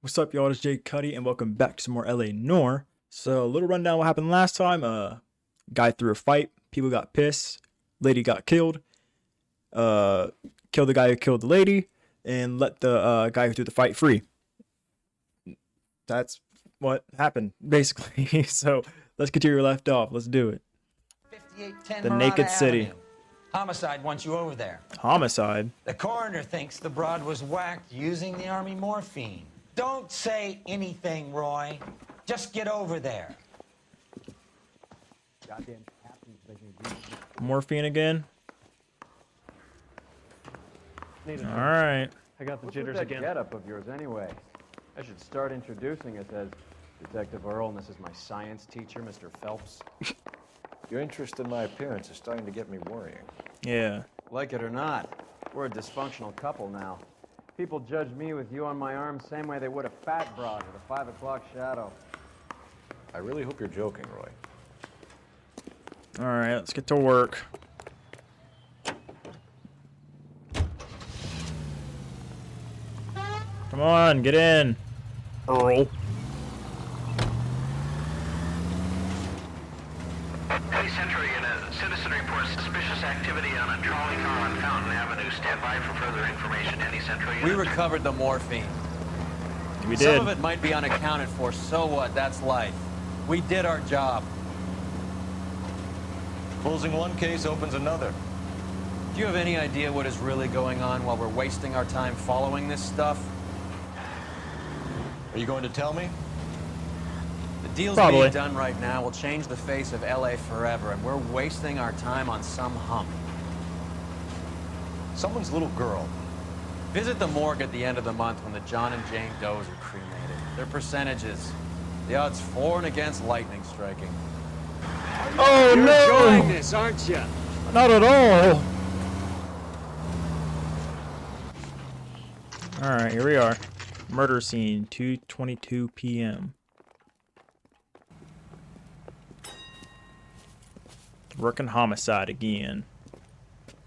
What's up, y'all? It's Cudi, and welcome back to some more LA Noire. So, a little rundown what happened last time. Guy threw a fight. People got pissed. Lady got killed. Killed the guy who killed the lady, and let the guy who threw the fight free. That's what happened, basically. So, let's continue where we left off. Let's do it. 5810 The Murata Naked City. Avenue. Homicide wants you over there. Homicide. The coroner thinks the broad was whacked using the army morphine. Don't say anything, Roy. Just get over there. Morphine again. All right. I got the What's jitters with that again. getup of yours anyway? I should start introducing us as Detective Earl, and this is my science teacher, Mr. Phelps. Your interest in my appearance is starting to get me worrying. Yeah. Like it or not, we're a dysfunctional couple now. People judge me with you on my arm same way they would a fat broad with a 5 o'clock shadow. I really hope you're joking, Roy. All right. Let's get to work. Come on, get in, Earl. Hey, Century, a citizen reports suspicious activity on a trolley car on Fountain Avenue. Stand by for further information. Any Century We unit? recovered the morphine. We Some did. of it might be unaccounted for. So what? That's life. We did our job. Closing one case opens another. Do you have any idea what is really going on while we're wasting our time following this stuff? Are you going to tell me? The deals Probably. being done right now will change the face of LA forever, and we're wasting our time on some hump. Someone's little girl. Visit the morgue at the end of the month when the John and Jane Does are cremated. Their percentages. The odds for and against lightning striking. Oh You're no! enjoying this, aren't you? Not at all. All right, here we are. Murder scene, 2:22 p.m. Working homicide again.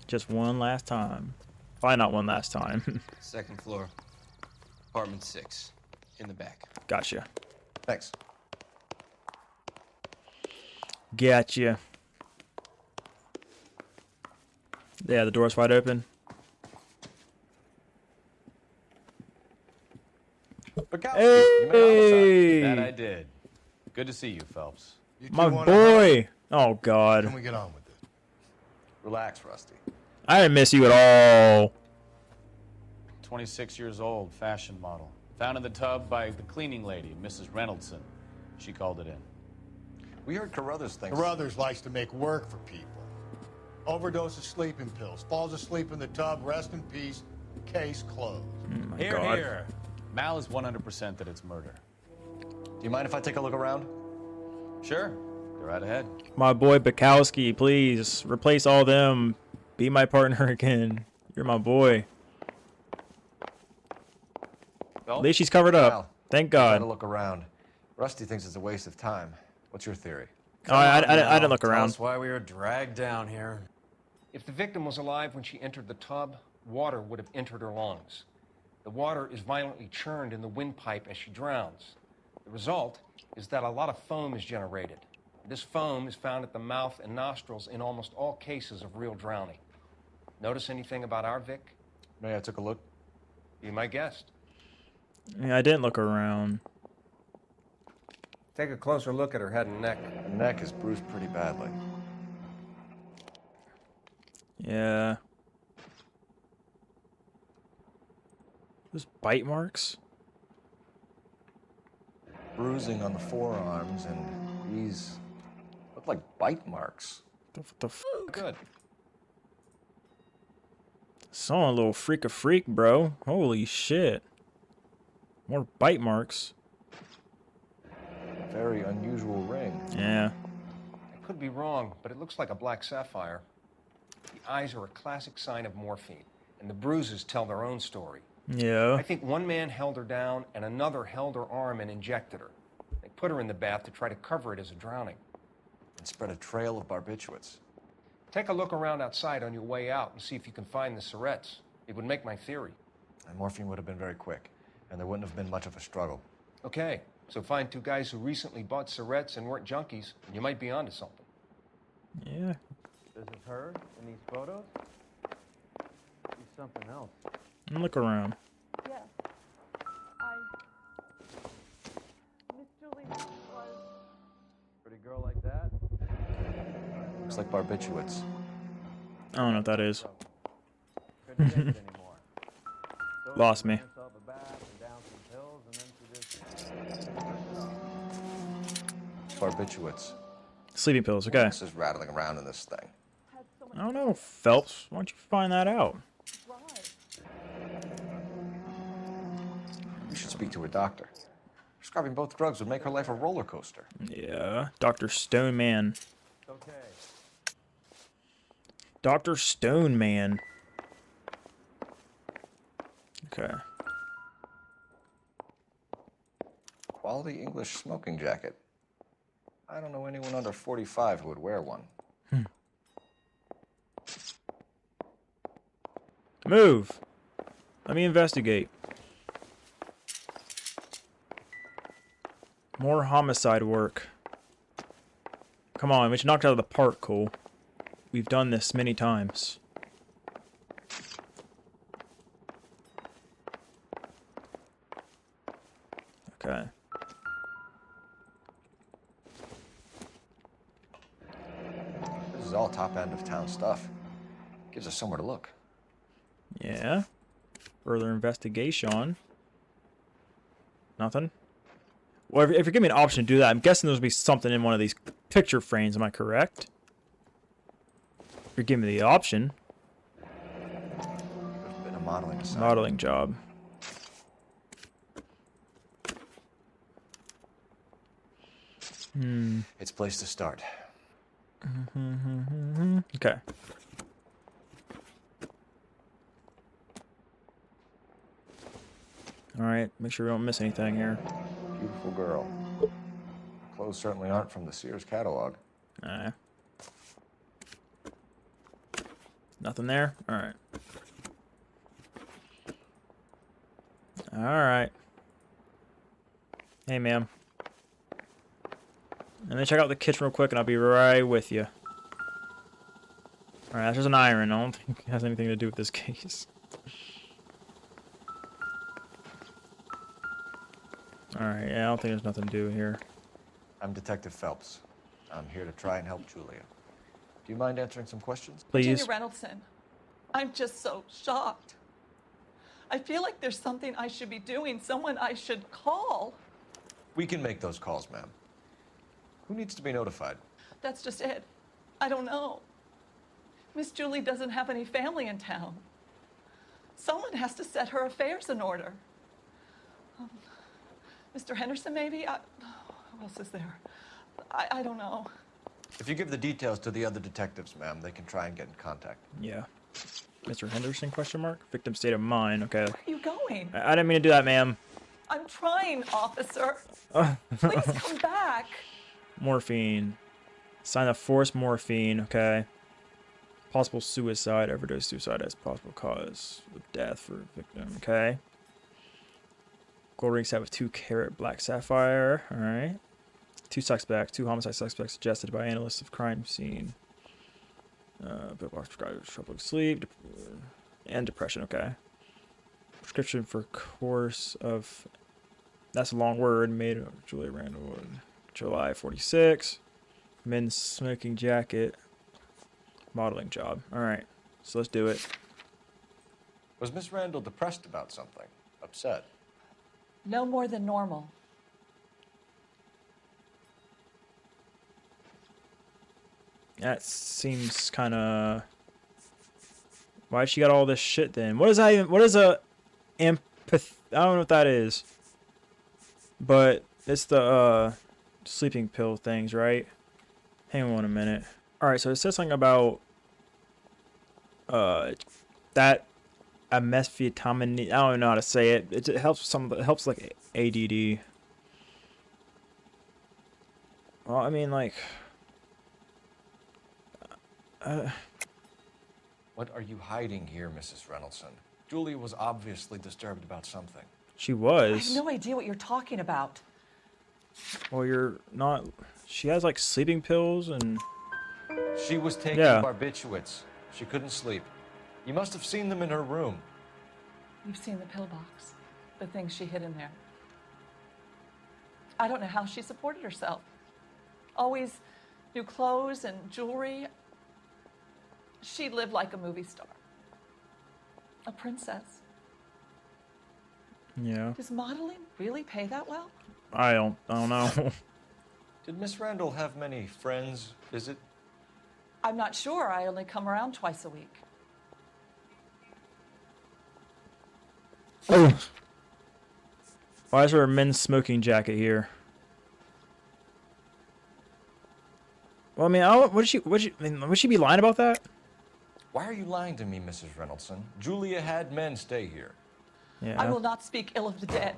Just one last time. Probably not one last time. Second floor, apartment 6, in the back. Gotcha. Thanks. Gotcha. Yeah, the door's wide open. Hey! That I did. Good to see you, Phelps. My boy! Oh, Can God. we get on with it? Relax, Rusty. I didn't miss you at all. 26 years old, fashion model. Found in the tub by the cleaning lady, Mrs. Reynoldson. She called it in. We heard Carruthers thinks... Carruthers likes to make work for people. Overdose of sleeping pills. Falls asleep in the tub. Rest in peace. Case closed. My Here, God. here. Mal is 100% that it's murder. Do you mind if I take a look around? Sure, go right ahead. My boy Bukowski, please replace all them. Be my partner again. You're my boy. At least she's covered up. Wow. Thank Try to God. look around. Rusty thinks it's a waste of time. What's your theory? Oh, I didn't look Tell around. us why we were dragged down here. If the victim was alive when she entered the tub, water would have entered her lungs. The water is violently churned in the windpipe as she drowns. The result is that a lot of foam is generated. This foam is found at the mouth and nostrils in almost all cases of real drowning. Notice anything about our Vic? May I took a look? Be my guest. Yeah, I didn't look around. Take a closer look at her head and neck. Her neck is bruised pretty badly. Yeah. Those bite marks? Bruising on the forearms, and these look like bite marks. What the f? Good. Saw a little freak of freak, bro. Holy shit. More bite marks. Very unusual ring. Yeah. I could be wrong, but it looks like a black sapphire. The eyes are a classic sign of morphine, and the bruises tell their own story. Yeah. I think one man held her down and another held her arm and injected her. They put her in the bath to try to cover it as a drowning. And spread a trail of barbiturates. Take a look around outside on your way out and see if you can find the syrettes. It would make my theory. And morphine would have been very quick. and there wouldn't have been much of a struggle. Okay, so find two guys who recently bought cigarettes and weren't junkies, and you might be onto something. Yeah. This is her in these photos? She's something else. Look around. Yes. Miss Julie was... Pretty girl like that? Looks like barbiturates. I don't know what that is. Couldn't take it anymore. So Lost she me. made herself a bath and down some pills, and then she just... Barbiturates. Sleeping pills, okay. This is rattling around in this thing. I don't know, Phelps. Why don't you find that out? We should speak to her doctor. Prescribing both drugs would make her life a roller coaster. Yeah, Dr. Stoneman. Okay. Dr. Stoneman. Okay. Quality English smoking jacket. I don't know anyone under 45 who would wear one. Move. Let me investigate. More homicide work. Come on, we should knock it out of the park, Cole. We've done this many times. Okay. This is all top end of town stuff. Gives us somewhere to look. Yeah. Further investigation. Nothing. Well, if you give me an option to do that, I'm guessing there's going to be something in one of these picture frames. Am I correct? If you're giving me the option. There's been a modeling assignment. Modeling job. It's a place to start. Okay. Alright, make sure we don't miss anything here. Beautiful girl. Clothes certainly aren't from the Sears catalog. Nothing there? Alright. Alright. Hey, ma'am. Let me check out the kitchen real quick and I'll be right with you. Alright, that's just an iron. I don't think it has anything to do with this case. Alright, yeah, I don't think there's nothing to do here. I'm Detective Phelps. I'm here to try and help Julia. Do you mind answering some questions? Please. Virginia Reynoldson, I'm just so shocked. I feel like there's something I should be doing, someone I should call. We can make those calls, ma'am. Who needs to be notified? That's just it. I don't know. Miss Julie doesn't have any family in town. Someone has to set her affairs in order. Mr. Henderson, maybe? Who else is there? I don't know. If you give the details to the other detectives, ma'am, they can try and get in contact. Yeah. Mr. Henderson, question mark? Victim state of mind, okay. Where are you going? I didn't mean to do that, ma'am. I'm trying, officer. Please come back. Morphine. Sign of forced morphine, okay. Possible suicide, overdose suicide as possible cause of death for victim, okay. Gold ring set with 2-carat black sapphire, alright. 2 suspects, 2 homicide suspects suggested by analysts of crime scene. Bill box prescribed trouble with sleep and depression, okay. Prescription for course of, that's a long word, made of Julia Randallwood. July 46. Men's smoking jacket. Modeling job. Alright, so let's do it. Was Miss Randall depressed about something? Upset? No more than normal. That seems kind of... Why'd she got all this shit then? What is that even... What is a... Empath... I don't know what that is. But it's the, sleeping pill things, right? Hang on a minute. Alright, so it says something about... that... amethylamine... I don't even know how to say it. It helps some... It helps, like, ADD. Well, I mean, like... What are you hiding here, Mrs. Reynoldson? Julia was obviously disturbed about something. She I was. have no idea what you're talking about. Well, you're not. She has like sleeping pills and. She was taking Yeah. barbiturates. She couldn't sleep. You must have seen them in her room. You've seen the pill box, the things she hid in there. I don't know how she supported herself. Always new clothes and jewelry. She lived like a movie star. A princess. Yeah. Does modeling really pay that well? I don't know. Did Miss Randall have many friends visit? I'm not sure. I only come around twice a week. Why is there a men's smoking jacket here? Well, I mean, would she be lying about that? Why are you lying to me, Mrs. Reynoldson? Julia had men stay here. Yeah. I will not speak ill of the dead.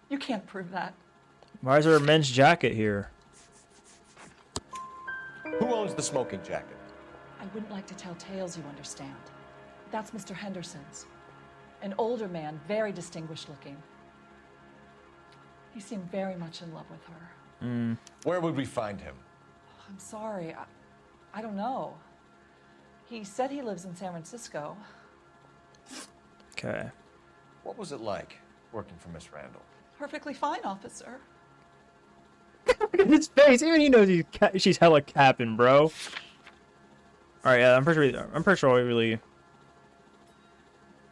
You can't prove that. Why is there a men's jacket here? Who owns the smoking jacket? I wouldn't like to tell tales, you understand. That's Mr. Henderson's. An older man, very distinguished looking. He seemed very much in love with her. Where would we find him? I'm sorry, I don't know. He said he lives in San Francisco. Okay. What was it like working for Miss Randall? Perfectly fine, officer. Look at his face. Even he knows she's hella capping, bro. All right, yeah, I'm pretty sure we really.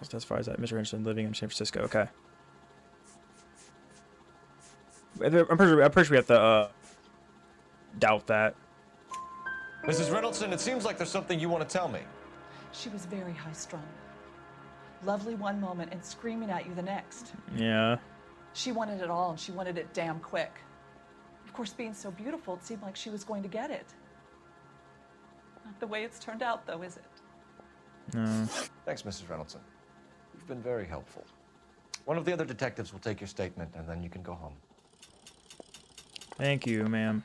Testifies that Mr. Henderson living in San Francisco. Okay. I'm pretty sure we have to doubt that. Mrs. Reynoldson, it seems like there's something you want to tell me. She was very high-strung. Lovely one moment and screaming at you the next. Yeah. She wanted it all, and she wanted it damn quick. Of course, being so beautiful, it seemed like she was going to get it. Not the way it's turned out, though, is it? No. Thanks, Mrs. Reynoldson. You've been very helpful. One of the other detectives will take your statement, and then you can go home. Thank you, ma'am.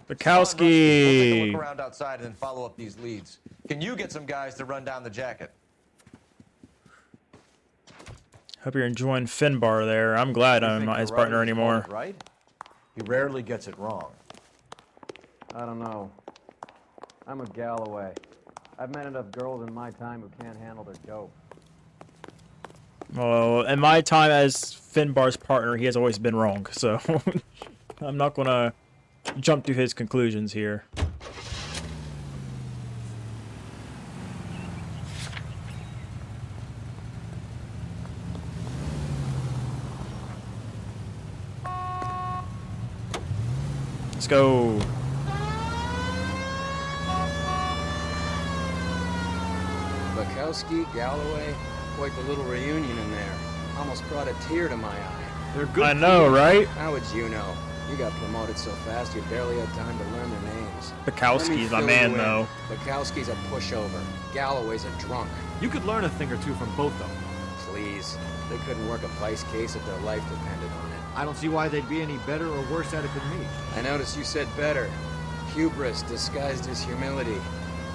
We'll take a Bukowski. look around outside and then follow up these leads. Can you get some guys to run down the jacket? Hope you're enjoying Finbar there. I'm glad I'm not his partner anymore. Right? He rarely gets it wrong. I don't know. I'm with Galloway. I've met enough girls in my time who can't handle their dope. Well, in my time as Finbar's partner, he has always been wrong, so I'm not gonna jump to his conclusions here. Let's go. Bukowski, Galloway, quite the little reunion in there. Almost brought a tear to my eye. They're good. I know, right? How would you know? You got promoted so fast you barely had time to learn their names. Bukowski's my man, though. Bukowski's a pushover. Galloway's a drunk. You could learn a thing or two from both of them. Please. They couldn't work a vice case if their life depended on it. I don't see why they'd be any better or worse at it than me. I noticed you said better. Hubris disguised as humility.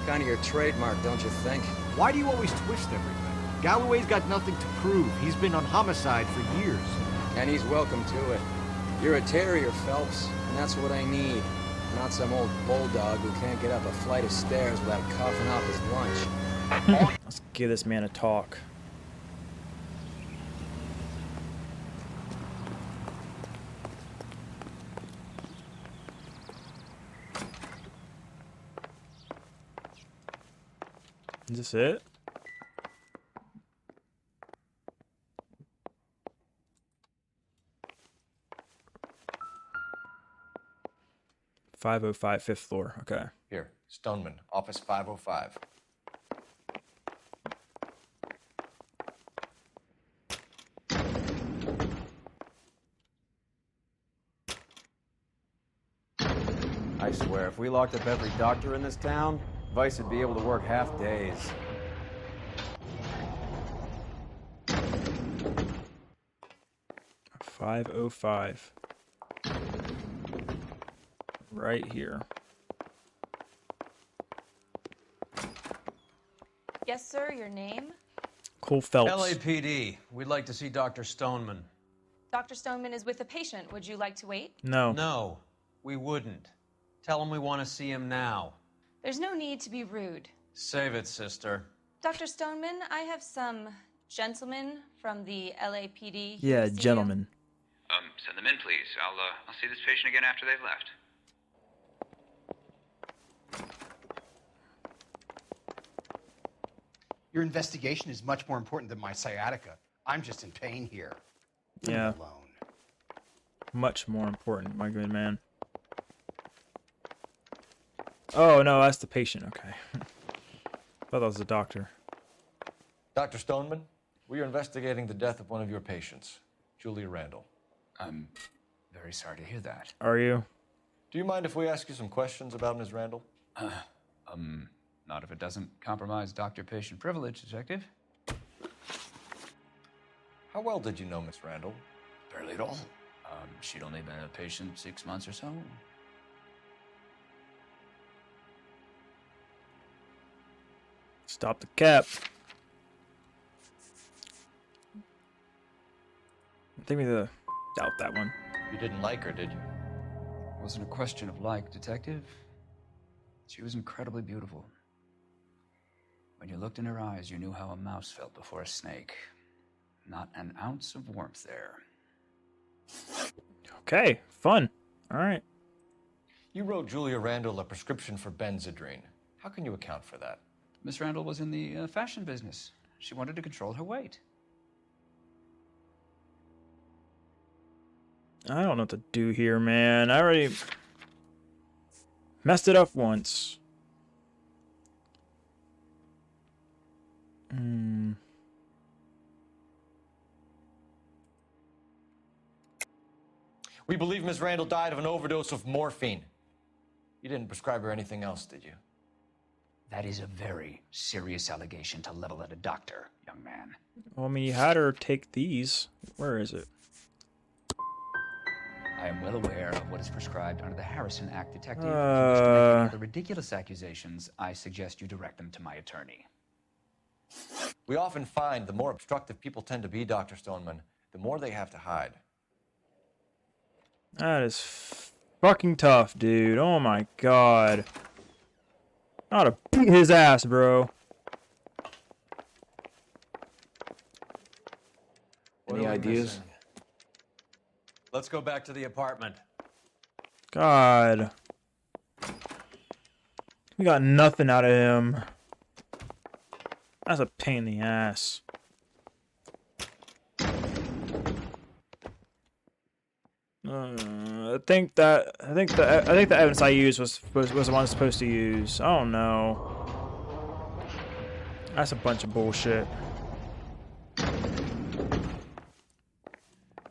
Kind of your trademark, don't you think? Why do you always twist everything? Galloway's got nothing to prove. He's been on homicide for years. And he's welcome to it. You're a terrier, Phelps, and that's what I need. Not some old bulldog who can't get up a flight of stairs without coughing off his lunch. Let's give this man a talk. Is this it? .505, 5th floor. Okay. Here, Stoneman, office 505. I swear, if we locked up every doctor in this town, Vice would be able to work half days. .505. Right here. Yes, sir. Your name? Cole Phelps. LAPD, we'd like to see Dr. Stoneman. Dr. Stoneman is with a patient. Would you like to wait? No. No, we wouldn't. Tell him we want to see him now. There's no need to be rude. Save it, sister. Dr. Stoneman, I have some gentlemen from the LAPD. Yeah, to see you. gentlemen. Send them in, please. I'll see this patient again after they've left. Your investigation is much more important than my sciatica. I'm just in pain here. Leave Yeah. me alone. Much more important, my good man. Oh, no, that's the patient. Okay. Thought that was the doctor. Dr. Stoneman, we are investigating the death of one of your patients, Julia Randall. I'm very sorry to hear that. Are you? Do you mind if we ask you some questions about Ms. Randall? Not if it doesn't compromise doctor-patient privilege, Detective. How well did you know Miss Randall? Barely at all. She'd only been a patient 6 months or so. Stop the cap. I think we need to doubt that one. You didn't like her, did you? It wasn't a question of like, Detective. She was incredibly beautiful. When you looked in her eyes, you knew how a mouse felt before a snake. Not an ounce of warmth there. Okay, fun. All right. You wrote Julia Randall a prescription for Benzedrine. How can you account for that? Miss Randall was in the fashion business. She wanted to control her weight. I don't know what to do here, man. I already messed it up once. We believe Miss Randall died of an overdose of morphine. You didn't prescribe her anything else, did you? That is a very serious allegation to level at a doctor, young man. Well, I mean, you had her take these. Where is it? I am well aware of what is prescribed under the Harrison Act, Detective. If you wish to make any other ridiculous accusations, I suggest you direct them to my attorney. We often find the more obstructive people tend to be, Dr. Stoneman, the more they have to hide. That is fucking tough, dude. Oh my god. I ought to beat his ass, bro. Any ideas? Let's go back to the apartment. God. We got nothing out of him. That's a pain in the ass. I think the evidence I used was the one I was supposed to use. Oh no. That's a bunch of bullshit.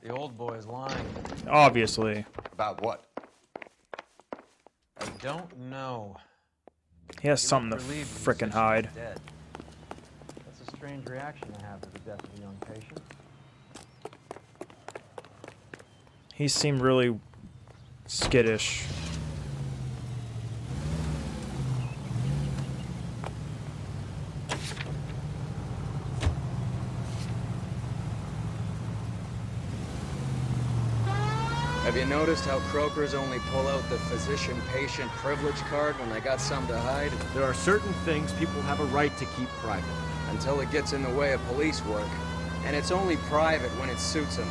The old boy is lying. Obviously. About what? I don't know. He has something to frickin' hide. Dead. That's a strange reaction to have to the death of a young patient. He seemed really skittish. Have you noticed how Croakers only pull out the physician-patient privilege card when they got something to hide? There are certain things people have a right to keep private. Until it gets in the way of police work. And it's only private when it suits them.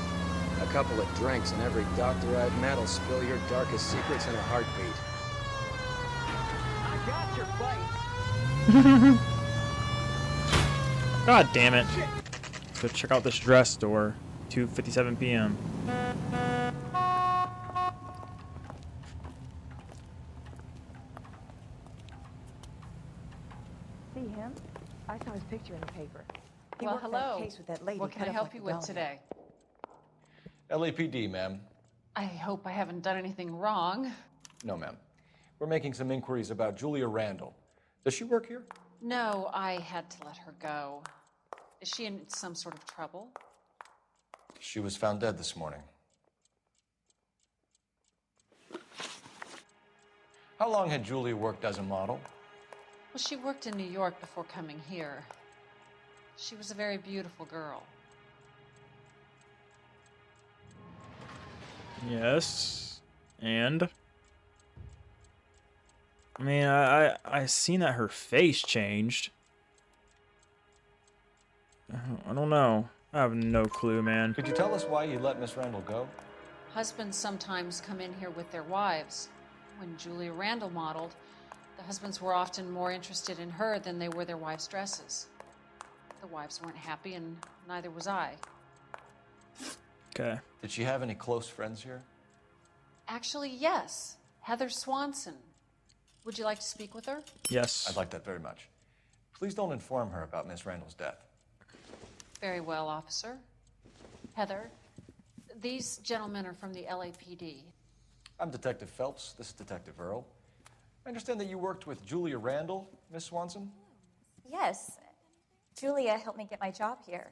A couple of drinks and every doctor I've met will spill your darkest secrets in a heartbeat. I got your bite. God damn it. Go check out this dress store. 2:57 p.m. See him? I saw his picture in the paper. He Well, worked hello. that case with that lady. What can I cut up help like you a with doll. today? LAPD, ma'am. I hope I haven't done anything wrong. No, ma'am. We're making some inquiries about Julia Randall. Does she work here? No, I had to let her go. Is she in some sort of trouble? She was found dead this morning. How long had Julia worked as a model? Well, she worked in New York before coming here. She was a very beautiful girl. Yes. And? I mean, I seen that her face changed. I don't know. I have no clue, man. Could you tell us why you let Miss Randall go? Husbands sometimes come in here with their wives. When Julia Randall modeled, the husbands were often more interested in her than they were their wives' dresses. The wives weren't happy, and neither was I. Okay. Did she have any close friends here? Actually, yes. Heather Swanson. Would you like to speak with her? Yes. I'd like that very much. Please don't inform her about Miss Randall's death. Very well, officer. Heather, these gentlemen are from the LAPD. I'm Detective Phelps. This is Detective Earl. I understand that you worked with Julia Randall, Miss Swanson? Yes. Julia helped me get my job here.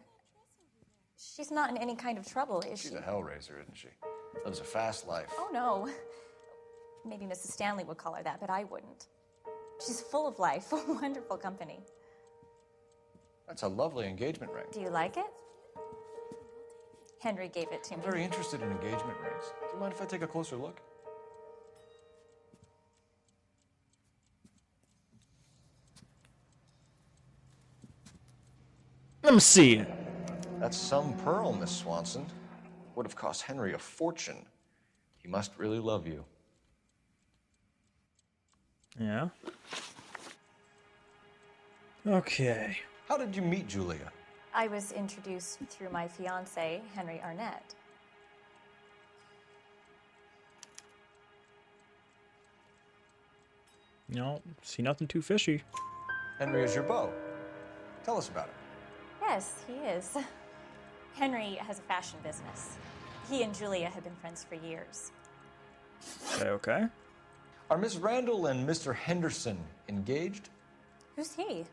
She's not in any kind of trouble, is she? She's a hellraiser, isn't she? Lives a fast life. Oh, no. Maybe Mrs. Stanley would call her that, but I wouldn't. She's full of life, wonderful company. That's a lovely engagement ring. Do you like it? Henry gave it to me. I'm very interested in engagement rings. Do you mind if I take a closer look? Let me see. That's some pearl, Miss Swanson. Would have cost Henry a fortune. He must really love you. Yeah. Okay. How did you meet Julia? I was introduced through my fiancé, Henry Arnett. No, see nothing too fishy. Henry is your beau. Tell us about it. Yes, he is. Henry has a fashion business. He and Julia have been friends for years. Okay. Are Miss Randall and Mr. Henderson engaged? Who's he?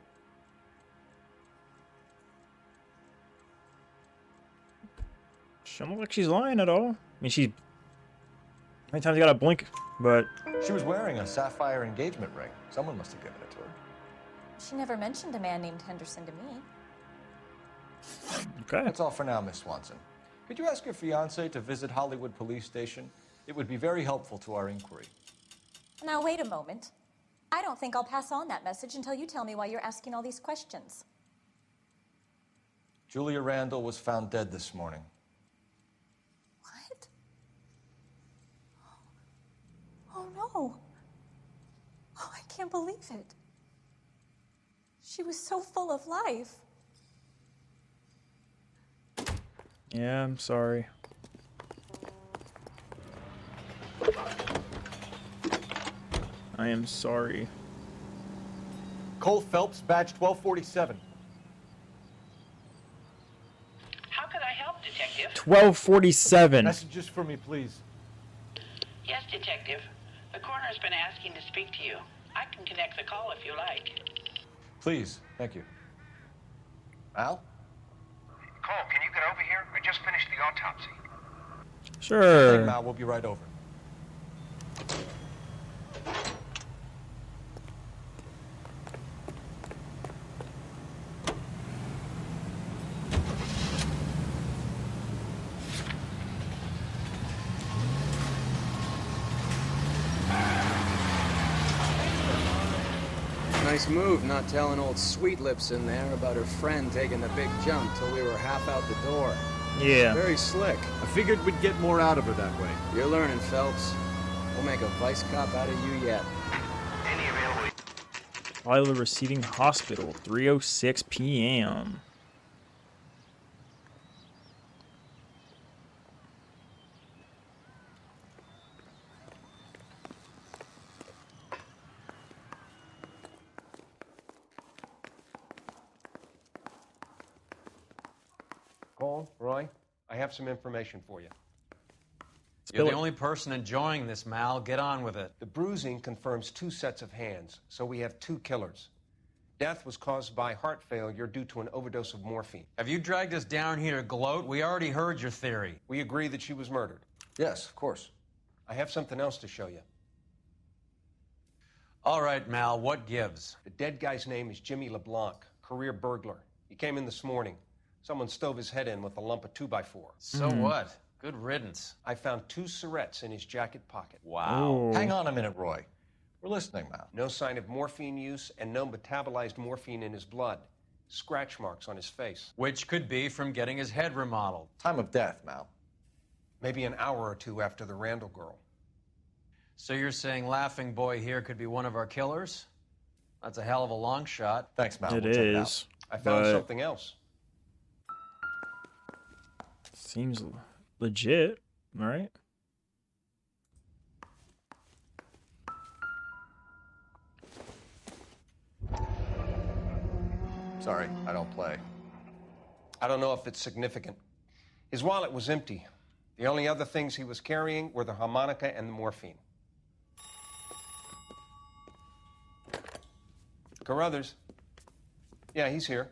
She don't look like she's lying at all. I mean, she... How many times you gotta blink? But... She was wearing a sapphire engagement ring. Someone must have given it to her. She never mentioned a man named Henderson to me. Okay. That's all for now, Miss Swanson. Could you ask your fiancé to visit Hollywood Police Station? It would be very helpful to our inquiry. Now, wait a moment. I don't think I'll pass on that message until you tell me why you're asking all these questions. Julia Randall was found dead this morning. What? Oh, no. Oh, I can't believe it. She was so full of life. Yeah, I'm sorry. I am sorry. Cole Phelps, badge 1247. How could I help, Detective? 1247. Messages for me, please. Yes, Detective. The coroner's been asking to speak to you. I can connect the call if you like. Please, thank you. Al? Cole, can you get over here? I just finished the autopsy. Sure. Hey, Mal, we'll be right over. Nice move not telling old Sweet Lips in there about her friend taking the big jump till we were half out the door. Yeah. Very slick. I figured we'd get more out of her that way. You're learning, Phelps. We'll make a vice cop out of you yet. Any available... Lila receiving hospital, 3:06 p.m. Cole, Roy, I have some information for you. You're the only person enjoying this, Mal. Get on with it. The bruising confirms 2 sets of hands, so we have 2 killers. Death was caused by heart failure due to an overdose of morphine. Have you dragged us down here to gloat? We already heard your theory. We agree that she was murdered. Yes, of course. I have something else to show you. All right, Mal, what gives? The dead guy's name is Jimmy LeBlanc, career burglar. He came in this morning. Someone stove his head in with a lump of 2x4. So what? Good riddance. I found 2 cigarettes in his jacket pocket. Wow. Hang on a minute, Roy. We're listening now. No sign of morphine use and no metabolized morphine in his blood. Scratch marks on his face. Which could be from getting his head remodeled. Time of death, Mal. Maybe an hour or 2 after the Randall girl. So you're saying Laughing Boy here could be one of our killers? That's a hell of a long shot. Thanks, Mal. It We'll check is. I found but something else. seems legit, right? Sorry, I don't play. I don't know if it's significant. His wallet was empty. The only other things he was carrying were the harmonica and the morphine. Carruthers. Yeah, he's here.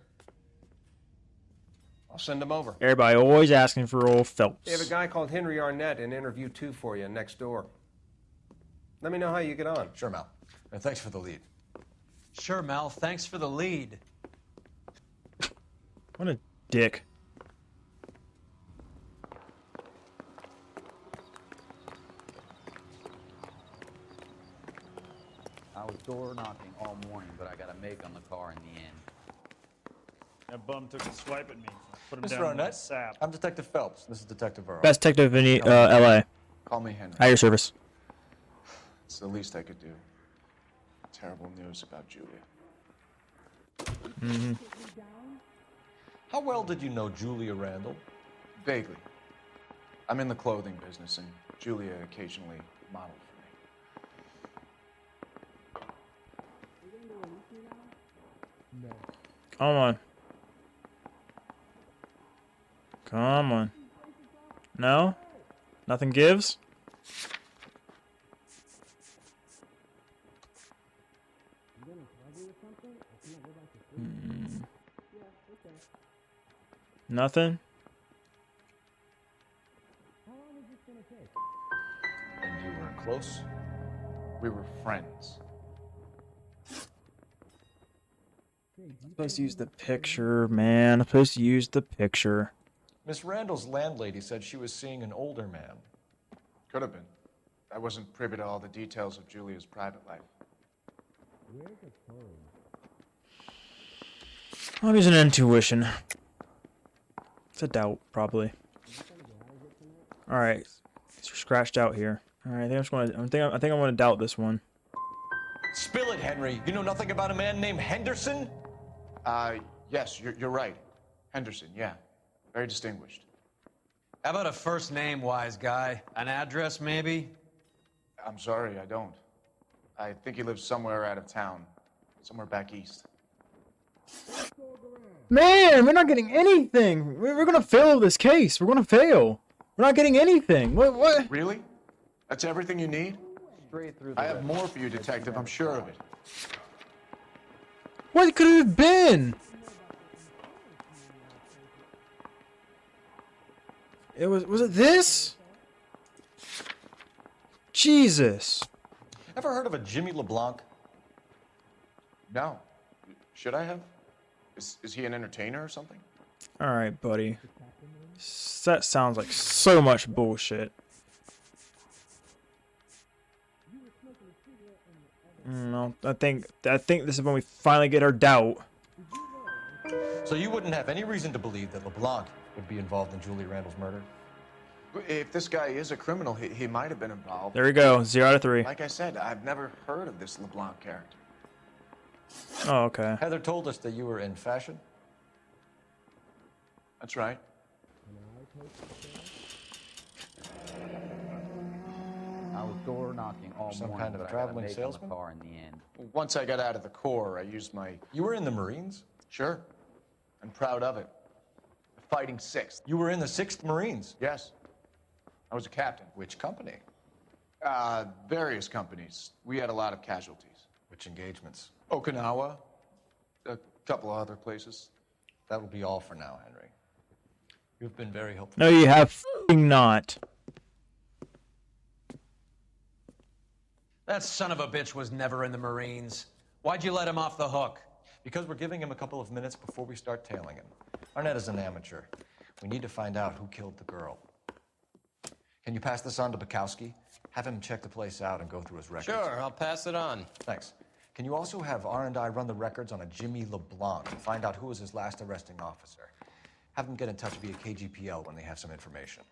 I'll send him over. Everybody always asking for old Phelps. They have a guy called Henry Arnett in interview 2 for you next door. Let me know how you get on. Sure, Mal. And thanks for the lead. Sure, Mel. Thanks for the lead. What a dick. I was door knocking all morning, but I got a make on the car in the end. That bum took a swipe at me. Put him Mr. down in Arnett, the sap. I'm Detective Phelps. This is Detective Earl. Best detective in LA. Call me Henry. At your service. It's the least I could do. Terrible news about Julia. Mm-hmm. How well did you know Julia Randall? Vaguely. I'm in the clothing business, and Julia occasionally modeled for me. Come on. Come on. No? Nothing gives? Nothing? And you were close? We were friends. I'm supposed to use the picture, man. I'm supposed to use the picture. Miss Randall's landlady said she was seeing an older man. Could have been. I wasn't privy to all the details of Julia's private life. I'm using intuition. It's a doubt, probably. All right, these are scratched out here. All right, I think I'm just gonna. I think I'm gonna doubt this one. Spill it, Henry. You know nothing about a man named Henderson? Yes, you're right. Henderson, yeah. Very distinguished. How about a first name, wise guy? An address, maybe? I'm sorry, I don't. I think he lives somewhere out of town. Somewhere back east. Man, we're not getting anything. We're gonna fail this case. We're gonna fail. We're not getting anything. What? Really? That's everything you need? Straight through I have more for you, Detective. I'm sure of it. What could it have been? Was it this? Jesus. Ever heard of a Jimmy LeBlanc? No. Should I have? Is he an entertainer or something? All right, buddy. That sounds like so much bullshit. No, I think this is when we finally get our doubt. So you wouldn't have any reason to believe that LeBlanc would be involved in Julie Randall's murder? If this guy is a criminal, he might have been involved. There we go. 0 out of 3. Like I said, I've never heard of this LeBlanc character. Oh, okay. Heather told us that you were in fashion. That's right. I was door knocking all Some morning, kind of but I got a traveling make salesman? on the car in the end. Once I got out of the Corps, I used my... You were in the Marines? Sure. I'm proud of it. The Fighting 6th. You were in the 6th Marines? Yes. I was a captain. Which company? Various companies. We had a lot of casualties. Which engagements? Okinawa. A couple of other places. That will be all for now, Henry. You've been very helpful. No, you have f***ing not. That son of a bitch was never in the Marines. Why'd you let him off the hook? Because we're giving him a couple of minutes before we start tailing him. Arnett is an amateur. We need to find out who killed the girl. Can you pass this on to Bukowski? Have him check the place out and go through his records. Sure, I'll pass it on. Thanks. Can you also have R&I run the records on a Jimmy LeBlanc and find out who was his last arresting officer? Have them get in touch via KGPL when they have some information.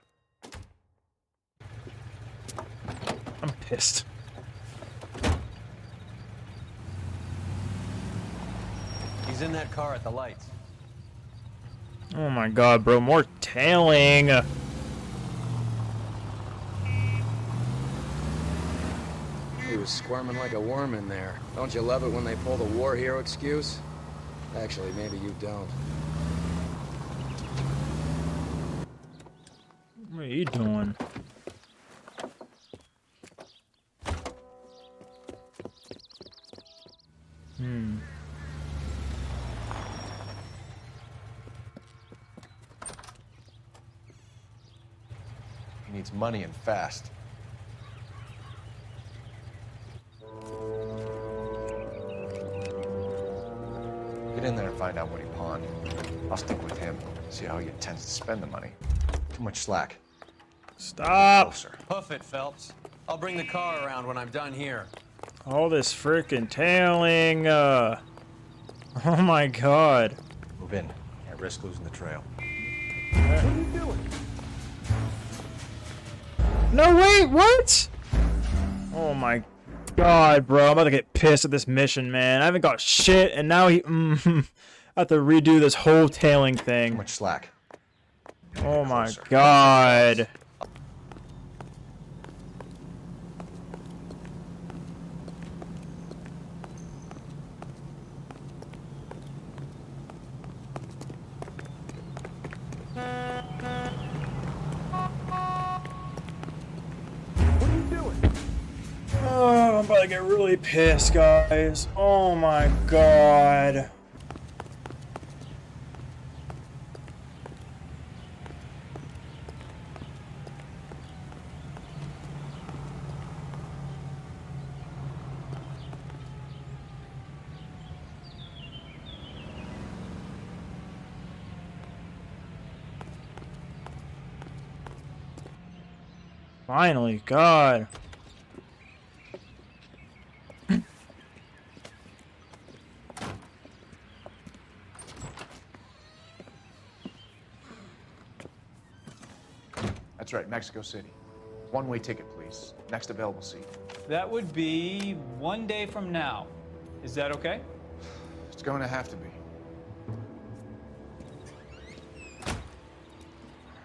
I'm pissed. He's in that car at the lights. Oh my god, bro. More tailing. He was squirming like a worm in there. Don't you love it when they pull the war hero excuse? Actually, maybe you don't. What are you doing? He needs money and fast. Get in there and find out what he pawned. I'll stick with him, see how he intends to spend the money. Too much slack. Stop! Closer. Hoof it, Phelps. I'll bring the car around when I'm done here. All this freaking tailing. Oh my god. Move in. Can't risk losing the trail. What are you doing? No, wait, what? Oh my god, bro. I'm about to get pissed at this mission, man. I haven't got shit, and now he. I have to redo this whole tailing thing. Too much slack. Oh my god. Oh, I'm about to get really pissed, guys. Oh my god. Finally, God. That's right, Mexico City. One-way ticket, please. Next available seat. That would be 1 day from now. Is that okay? It's going to have to be.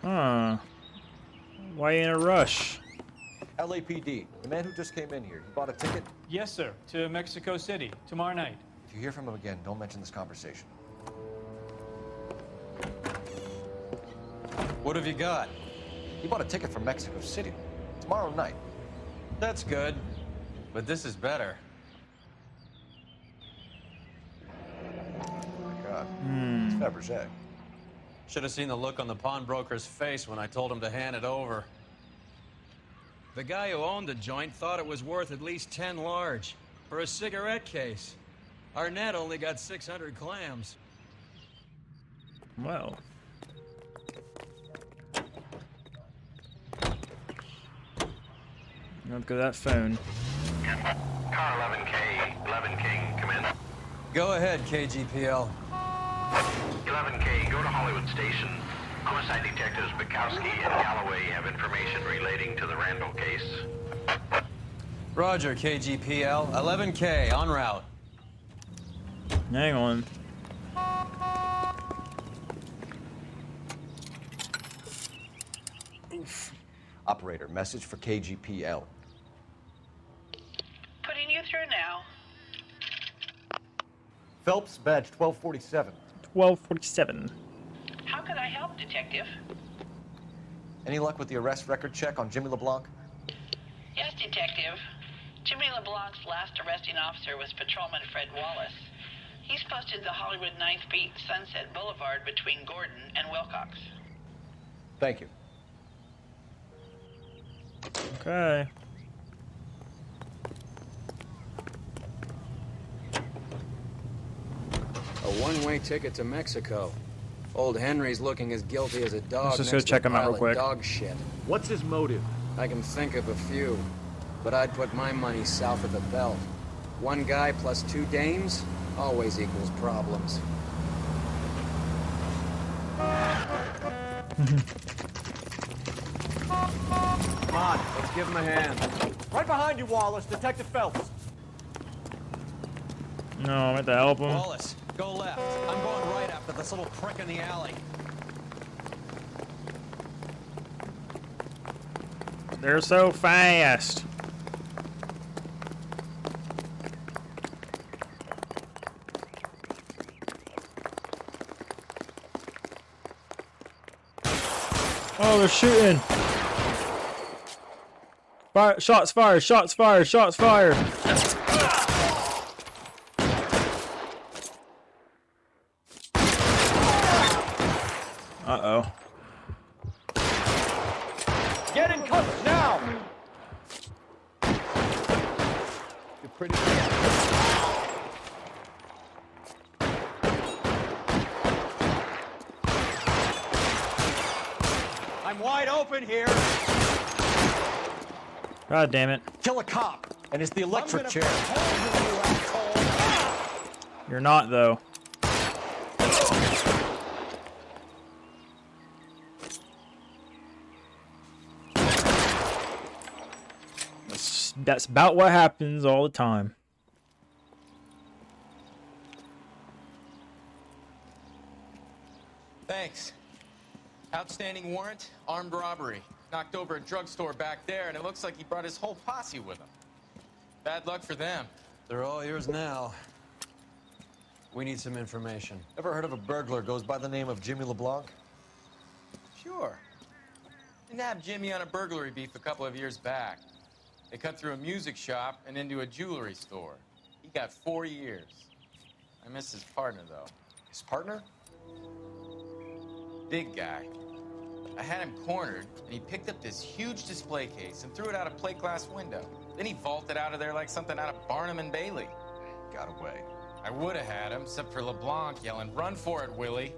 Huh. Why you in a rush? LAPD, the man who just came in here, he bought a ticket? Yes, sir. To Mexico City, tomorrow night. If you hear from him again, don't mention this conversation. What have you got? He bought a ticket for Mexico City. Tomorrow night. That's good. But this is better. Oh my God. It's Fabergé. Should have seen the look on the pawnbroker's face when I told him to hand it over. The guy who owned the joint thought it was worth at least 10 large for a cigarette case. Arnett only got 600 clams. Well. Let's go to that phone. Car 11K, 11K, come in. Go ahead, KGPL. 11K, go to Hollywood Station. Homicide detectives Bukowski and Galloway have information relating to the Randall case. Roger, KGPL. 11K, en route. Hang on. Oof. Operator, message for KGPL. Putting you through now. Phelps, badge 1247. 1247. How can I help, Detective? Any luck with the arrest record check on Jimmy LeBlanc? Yes, Detective. Jimmy LeBlanc's last arresting officer was Patrolman Fred Wallace. He's posted the Hollywood 9th Beat Sunset Boulevard between Gordon and Wilcox. Thank you. Okay. one-way ticket to Mexico. Old Henry's looking as guilty as a dog. Let's just go check him out real quick. Dog shit. What's his motive? I can think of a few, but I'd put my money south of the belt. One guy plus 2 dames always equals problems. Come on, let's give him a hand. Right behind you, Wallace. Detective Phelps. No, I'm at to help him. Wallace, go left. I'm going right after this little prick in the alley. They're so fast. Oh, they're shooting. Fire, shots fired, shots fired, shots fired. Uh-oh. Get in cuffs now! You're pretty I'm wide open here. God damn it. Kill a cop, and it's the electric chair. You're not, though. That's about what happens all the time. Thanks. Outstanding warrant, armed robbery. Knocked over a drugstore back there, and it looks like he brought his whole posse with him. Bad luck for them. They're all yours now. We need some information. Ever heard of a burglar goes by the name of Jimmy LeBlanc? Sure. I nabbed Jimmy on a burglary beef a couple of years back. They cut through a music shop and into a jewelry store. He got 4 years. I miss his partner, though. His partner? Big guy. I had him cornered, and he picked up this huge display case and threw it out a plate glass window. Then he vaulted out of there like something out of Barnum and Bailey. Got away. I would have had him, except for LeBlanc yelling, "Run for it, Willie!"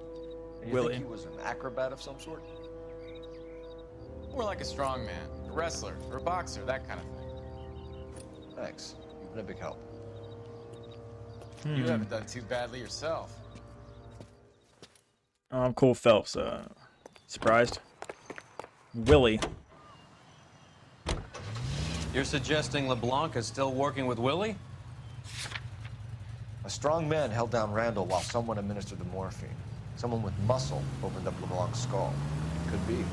And you think he was an acrobat of some sort? More like a strongman, a wrestler, or a boxer, that kind of thing. Thanks. You've been a big help. You haven't done too badly yourself. I'm cool, Phelps. Surprised? Willie. You're suggesting LeBlanc is still working with Willie? A strong man held down Randall while someone administered the morphine. Someone with muscle opened up LeBlanc's skull. Could be.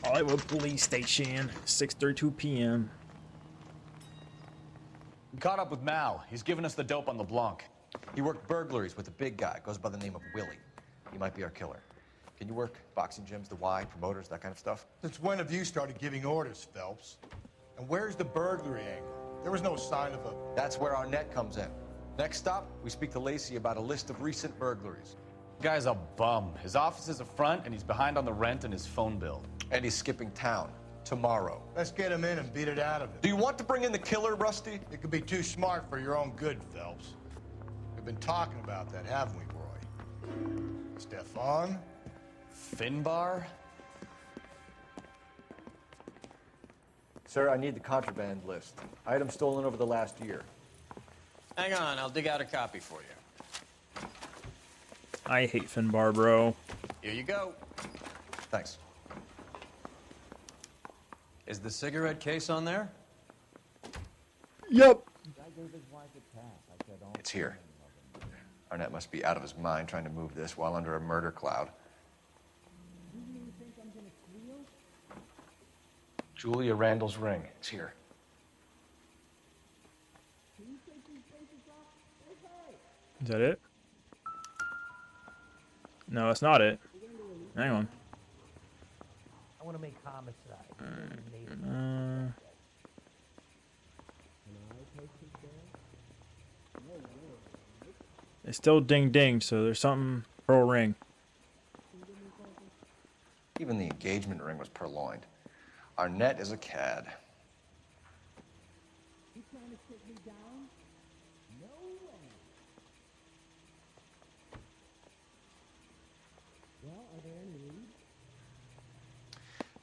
Hollywood Police Station, 6:32 p.m. We caught up with Mao. He's given us the dope on LeBlanc. He worked burglaries with a big guy. Goes by the name of Willie. He might be our killer. Can you work boxing gyms, the Y, promoters, that kind of stuff? Since when have you started giving orders, Phelps? And where's the burglary angle? There was no sign of a... That's where our net comes in. Next stop, we speak to Lacey about a list of recent burglaries. Guy's a bum. His office is a front, and he's behind on the rent and his phone bill. And he's skipping town tomorrow. Let's get him in and beat it out of him. Do you want to bring in the killer, Rusty? It could be too smart for your own good, Phelps. We've been talking about that, haven't we, Roy? Stefan? Finbar? Sir, I need the contraband list. Items stolen over the last year. Hang on, I'll dig out a copy for you. I hate Finbar, bro. Here you go. Thanks. Is the cigarette case on there? Yep. It's here. Arnett must be out of his mind trying to move this while under a murder cloud. Julia Randall's ring. It's here. Is that it? No, that's not it. Hang on. I want to make homicide. It's still ding ding, so there's something pearl ring. Even the engagement ring was purloined. Arnett is a cad.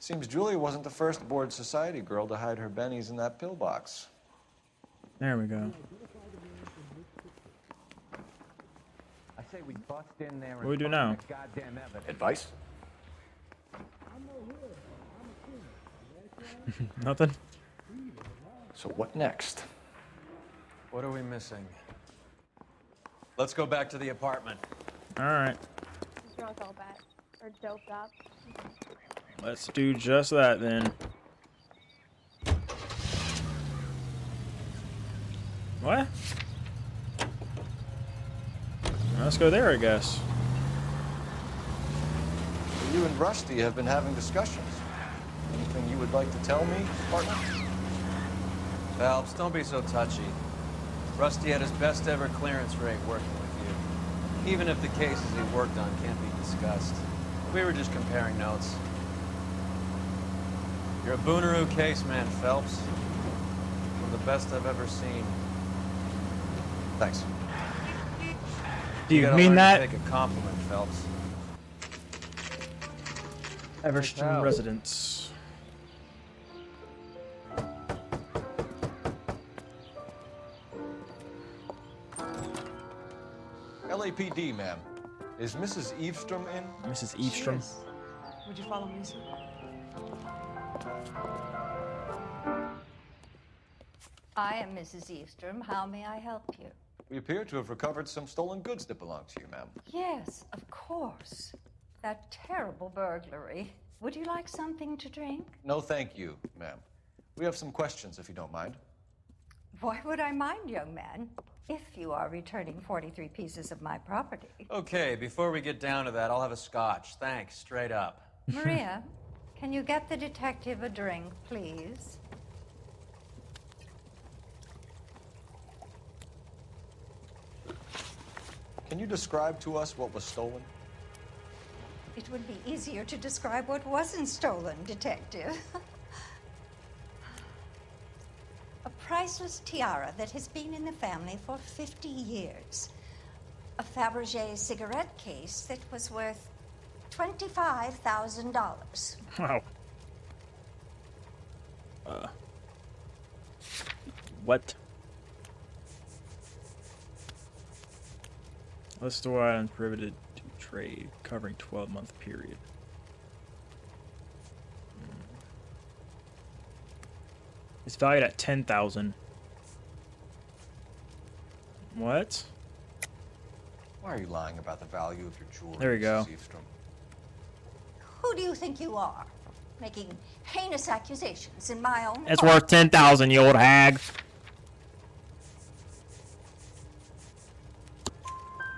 Seems Julia wasn't the first bored society girl to hide her bennies in that pillbox. There we go. I say we bust in there and What do we do find now? the goddamn evidence. Advice? Nothing? So what next? What are we missing? Let's go back to the apartment. Alright. Drunk all bad. Or doped up. Let's do just that then. What? Let's go there, I guess. You and Rusty have been having discussions. Anything you would like to tell me, partner? Phelps, don't be so touchy. Rusty had his best ever clearance rate working with you. Even if the cases he worked on can't be discussed. We were just comparing notes. You're a Booneroo case man, Phelps. One of the best I've ever seen. Thanks. Do you gotta mean learn that? to take a compliment, Phelps. Everston residence. LAPD, ma'am. Is Mrs. Eavestrom in? Mrs. Eavestrom. Would you follow me, sir? I am Mrs. Eavestrom. How may I help you? We appear to have recovered some stolen goods that belong to you, ma'am. Yes, of course. That terrible burglary. Would you like something to drink? No, thank you, ma'am. We have some questions, if you don't mind. Why would I mind, young man, if you are returning 43 pieces of my property? Okay, before we get down to that, I'll have a scotch. Thanks, straight up. Maria, can you get the detective a drink, please? Can you describe to us what was stolen? It would be easier to describe what wasn't stolen, detective. A priceless tiara that has been in the family for 50 years. A Fabergé cigarette case that was worth $25,000. Wow. What? Let's store items prohibited to trade, covering 12-month period. It's valued at 10,000. What? Why are you lying about the value of your jewelry, There we go. Mrs. Eavestrom? Who do you think you are? Making heinous accusations in my own It's home? worth 10,000, you old hag.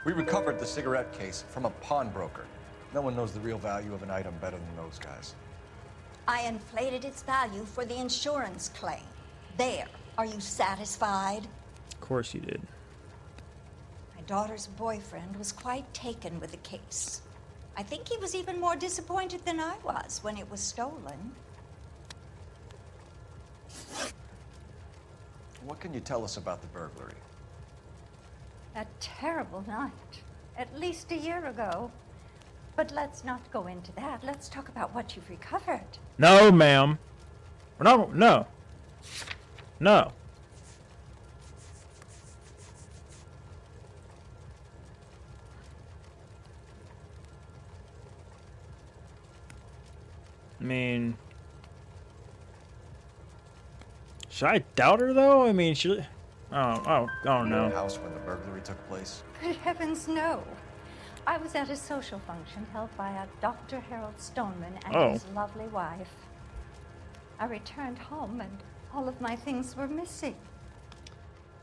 We recovered the cigarette case from a pawnbroker. No one knows the real value of an item better than those guys. I inflated its value for the insurance claim. There. Are you satisfied? Of course you did. My daughter's boyfriend was quite taken with the case. I think he was even more disappointed than I was when it was stolen. What can you tell us about the burglary? That terrible night. At least a year ago. But let's not go into that. Let's talk about what you've recovered. No, ma'am. No, no. No. I mean, should I doubt her though? I mean, should I don't know. House when the burglary took place. Good heavens, no. I was at a social function held by a Dr. Harold Stoneman and his lovely wife. I returned home and all of my things were missing.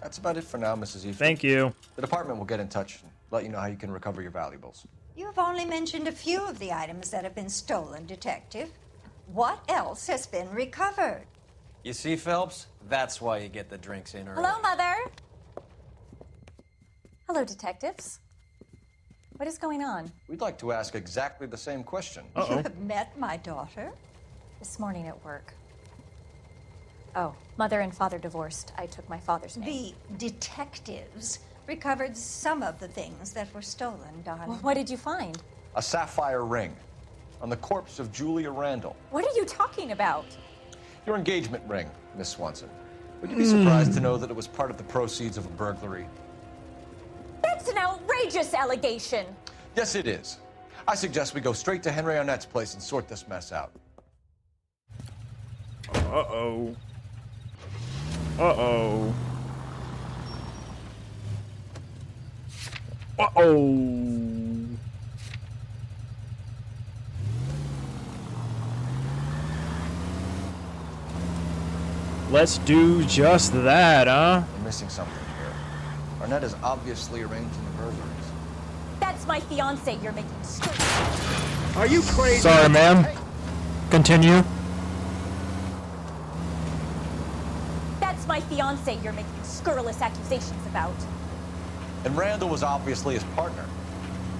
That's about it for now, Mrs. Eavestrom. Thank you. The department will get in touch and let you know how you can recover your valuables. You have only mentioned a few of the items that have been stolen, Detective. What else has been recovered? You see, Phelps? That's why you get the drinks in early. Hello, Mother. Hello, detectives. What is going on? We'd like to ask exactly the same question. You have met my daughter? This morning at work. Oh, mother and father divorced. I took my father's name. The detectives recovered some of the things that were stolen, darling. Well, what did you find? A sapphire ring. on the corpse of Julia Randall. What are you talking about? Your engagement ring, Miss Swanson. Would you be surprised to know that it was part of the proceeds of a burglary? That's an outrageous allegation. Yes, it is. I suggest we go straight to Henry Arnett's place and sort this mess out. Uh-oh. Uh-oh. Uh-oh. Let's do just that, huh? We're missing something here. Arnett is obviously arranging the burglaries. That's my fiance you're making straight. Are you crazy? Sorry, ma'am. Continue. That's my fiance you're making scurrilous accusations about. And Randall was obviously his partner.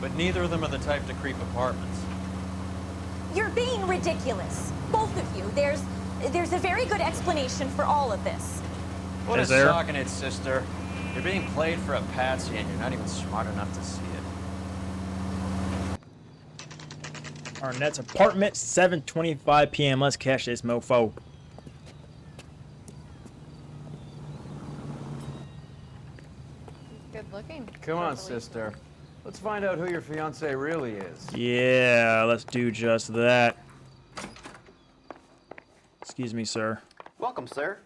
But neither of them are the type to creep apartments. You're being ridiculous. Both of you. There's a very good explanation for all of this. What Is a there? sock in it, sister. You're being played for a patsy and you're not even smart enough to see it. Arnett's apartment, 7:25 p.m. Let's catch this mofo. Good looking. Come on, sister. Let's find out who your fiance really is. Yeah, let's do just that. Excuse me, sir. Welcome, sir.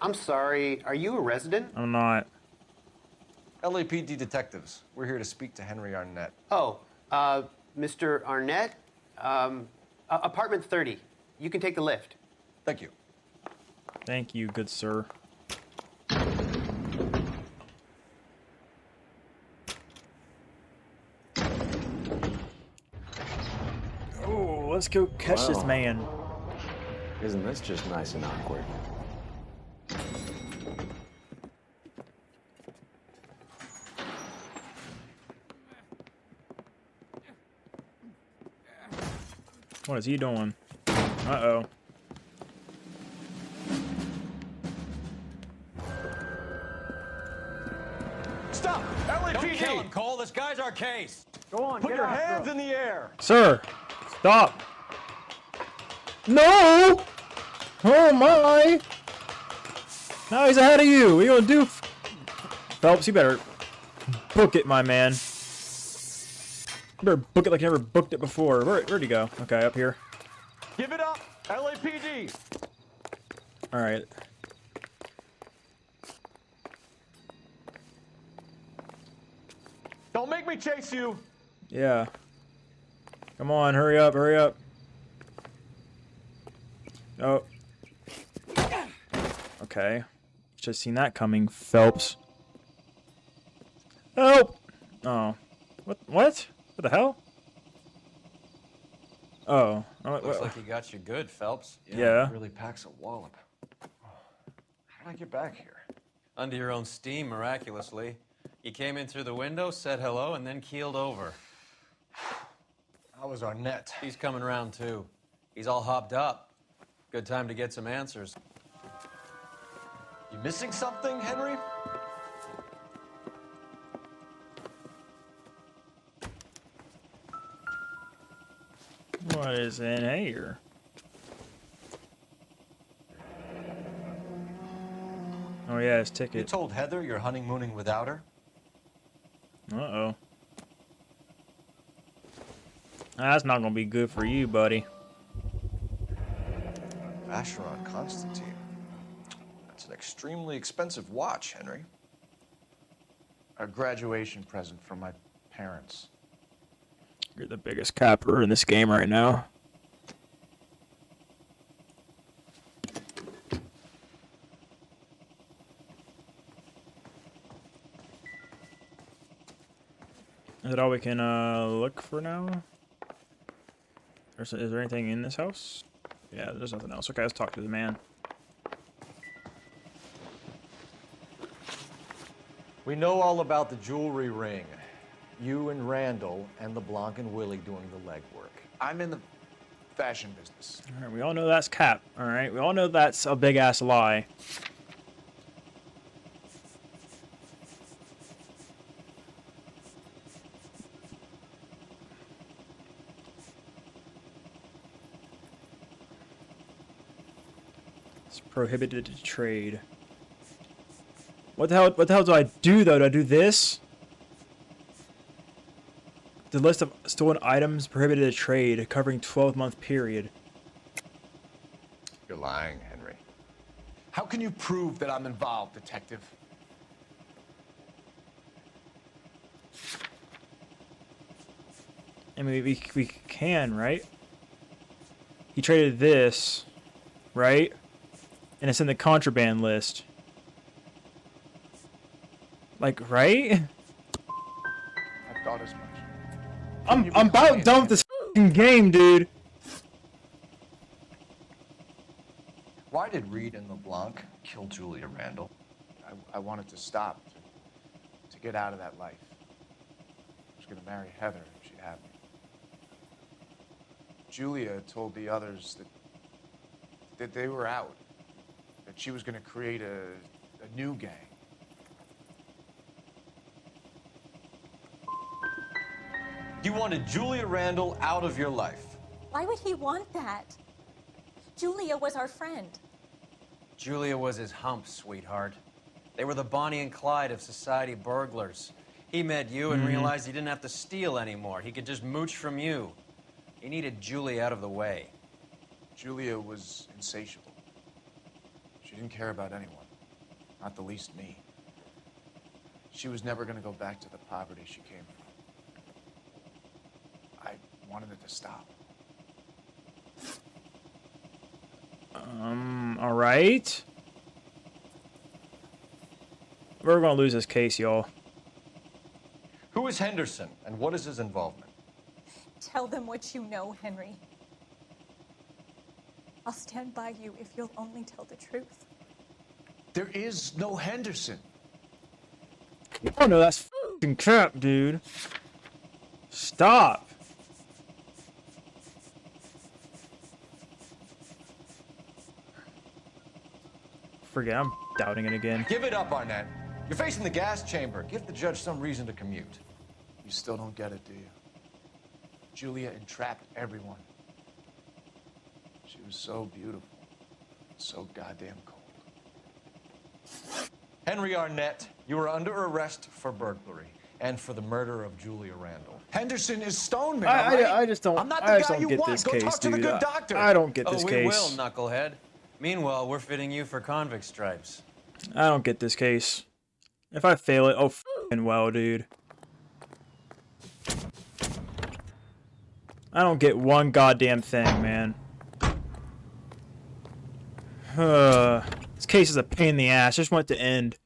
I'm sorry, are you a resident? I'm not. LAPD detectives. We're here to speak to Henry Arnett. Oh, Mr. Arnett? Apartment 30. You can take the lift. Thank you. Thank you, good sir. Oh, let's go catch this Wow. man. Isn't this just nice and awkward? What is he doing? Uh-oh. Stop! Don't LAPD! kill him, Cole. This guy's our case. Go on, put your hands in the air. Sir, stop. No! Oh my! Now he's ahead of you. What are you gonna do? Phelps, you better book it, my man. You better book it like you never booked it before. Where'd he go? Okay, up here. Give it up, LAPD! Alright. Don't make me chase you! Yeah. Come on, hurry up, hurry up. Oh. Okay. Just seen that coming, Phelps. Help! Oh. What? What? What the hell? Oh. Looks like he got you good, Phelps. Yeah. It really packs a wallop. How did I get back here? Under your own steam, miraculously. You came in through the window, said hello, and then keeled over. How was Arnett? He's coming round, too. He's all hopped up. Good time to get some answers. You missing something, Henry? What is in here? Oh yeah, his You ticket. told Heather you're honeymooning without her? Uh-oh. That's not gonna be good for you, buddy. Vacheron Constantine. That's an extremely expensive watch, Henry. A graduation present from my parents. You're the biggest capper in this game right now. Is that all we can look for now? Is there anything in this house? Yeah, there's nothing else. Okay, let's talk to the man. We know all about the jewelry ring. You and Randall and LeBlanc and Willie doing the legwork. I'm in the fashion business. All right, we all know that's cap. All right, we all know that's a big ass lie. It's prohibited to trade. What the hell? What the hell do I do though? Do I do this? The list of stolen items prohibited to trade, covering 12-month period. You're lying, Henry. How can you prove that I'm involved, Detective? I mean, we can, right? He traded this, right? And it's in the contraband list. Like, right? I thought as much. I'm about done with this f***ing game, dude. Why did Reed and LeBlanc kill Julia Randall? I wanted to stop, to get out of that life. I was going to marry Heather if she'd have me. Julia told the others that they were out, that she was going to create a new gang. You wanted Julia Randall out of your life. Why would he want that? Julia was our friend. Julia was his hump, sweetheart. They were the Bonnie and Clyde of society burglars. He met you and realized he didn't have to steal anymore. He could just mooch from you. He needed Julia out of the way. Julia was insatiable. She didn't care about anyone, not the least me. She was never going to go back to the poverty she came from. I wanted it to stop. All right. We're gonna lose this case, y'all. Who is Henderson, and what is his involvement? Tell them what you know, Henry. I'll stand by you if you'll only tell the truth. There is no Henderson. Oh no, that's f***ing crap, dude. Stop. Forget, I'm doubting it again. Give it up, Arnett. You're facing the gas chamber. Give the judge some reason to commute. You still don't get it, do you? Julia entrapped everyone. She was so beautiful, so goddamn cold. Henry Arnett, you are under arrest for burglary and for the murder of Julia Randall. Henderson is Stoneman, right? I just don't. I'm not I the just guy don't you get want. this Go case, talk to dude. the good doctor. I don't get this we case. will, knucklehead. Meanwhile, we're fitting you for convict stripes. I don't get this case. If I fail it, oh f***ing well, dude. I don't get one goddamn thing, man. This case is a pain in the ass. I just want it to end.